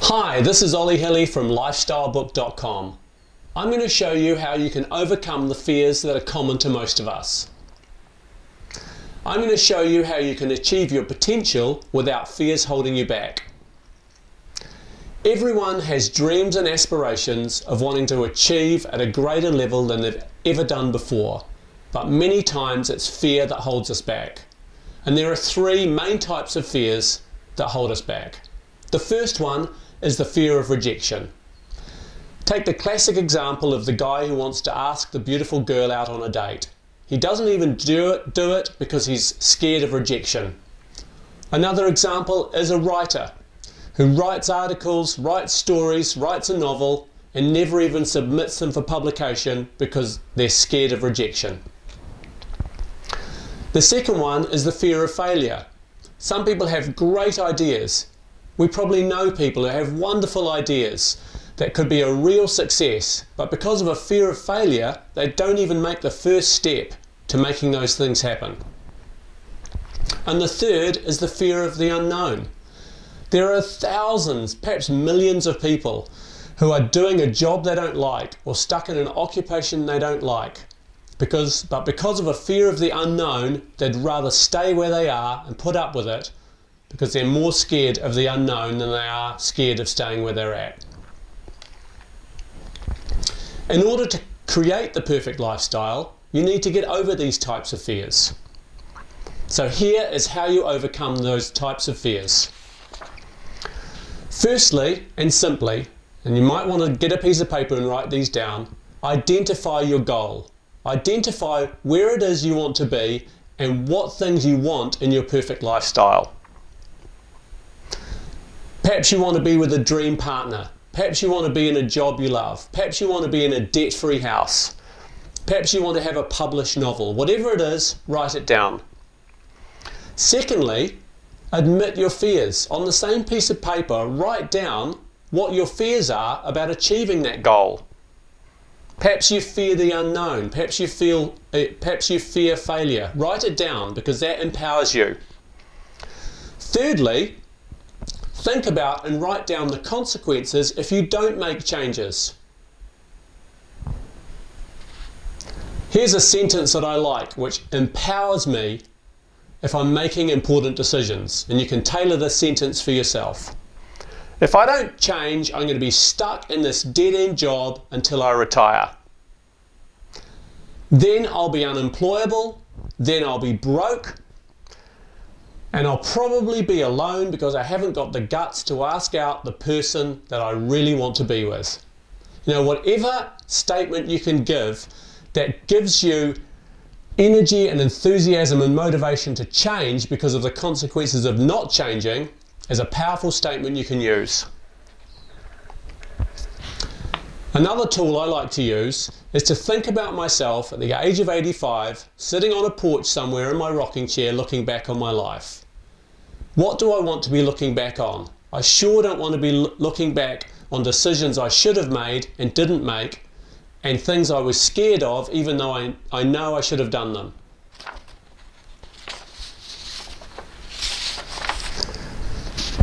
Hi, this is Ollie Hilly from lifestylebook.com. I'm going to show you how you can overcome the fears that are common to most of us. I'm going to show you how you can achieve your potential without fears holding you back. Everyone has dreams and aspirations of wanting to achieve at a greater level than they've ever done before, but many times it's fear that holds us back. And there are three main types of fears that hold us back. The first one is the fear of rejection. Take the classic example of the guy who wants to ask the beautiful girl out on a date. He doesn't even do it because he's scared of rejection. Another example is a writer who writes articles, writes stories, writes a novel and never even submits them for publication because they're scared of rejection. The second one is the fear of failure. Some people have great ideas. We probably know people who have wonderful ideas that could be a real success, but because of a fear of failure, they don't even make the first step to making those things happen. And the third is the fear of the unknown. There are thousands, perhaps millions of people who are doing a job they don't like or stuck in an occupation they don't like. Because of a fear of the unknown, they'd rather stay where they are and put up with it because they're more scared of the unknown than they are scared of staying where they're at. In order to create the perfect lifestyle, you need to get over these types of fears. So here is how you overcome those types of fears. Firstly and simply, and you might want to get a piece of paper and write these down, identify your goal. Identify where it is you want to be and what things you want in your perfect lifestyle. Perhaps you want to be with a dream partner. Perhaps you want to be in a job you love. Perhaps you want to be in a debt-free house. Perhaps you want to have a published novel. Whatever it is, write it down. Secondly, admit your fears. On the same piece of paper, write down what your fears are about achieving that goal. Perhaps you fear the unknown. Perhaps you fear failure. Write it down because that empowers you. Thirdly, think about and write down the consequences if you don't make changes. Here's a sentence that I like, which empowers me if I'm making important decisions. And you can tailor this sentence for yourself. If I don't change, I'm going to be stuck in this dead-end job until I retire. Then I'll be unemployable, then I'll be broke, and I'll probably be alone because I haven't got the guts to ask out the person that I really want to be with. You know, whatever statement you can give that gives you energy and enthusiasm and motivation to change because of the consequences of not changing is a powerful statement you can use. Another tool I like to use is to think about myself at the age of 85, sitting on a porch somewhere in my rocking chair looking back on my life. What do I want to be looking back on? I sure don't want to be looking back on decisions I should have made and didn't make, and things I was scared of even though I know I should have done them.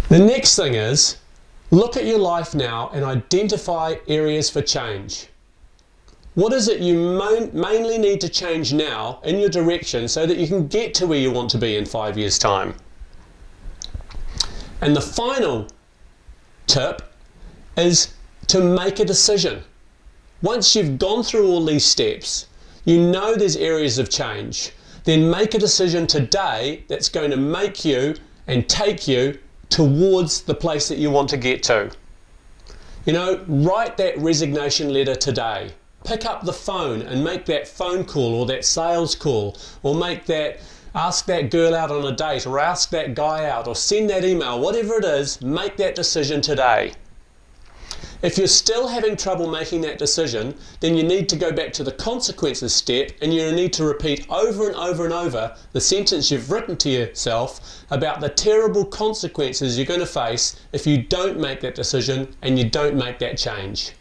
The next thing is, look at your life now and identify areas for change. What is it you mainly need to change now in your direction so that you can get to where you want to be in 5 years' time? And the final tip is to make a decision. Once you've gone through all these steps, you know there's areas of change, then make a decision today that's going to make you and take you towards the place that you want to get to. You know, write that resignation letter today. Pick up the phone and make that phone call or that sales call, or ask that girl out on a date, or ask that guy out, or send that email. Whatever it is, make that decision today. If you're still having trouble making that decision, then you need to go back to the consequences step and you need to repeat over and over and over the sentence you've written to yourself about the terrible consequences you're going to face if you don't make that decision and you don't make that change.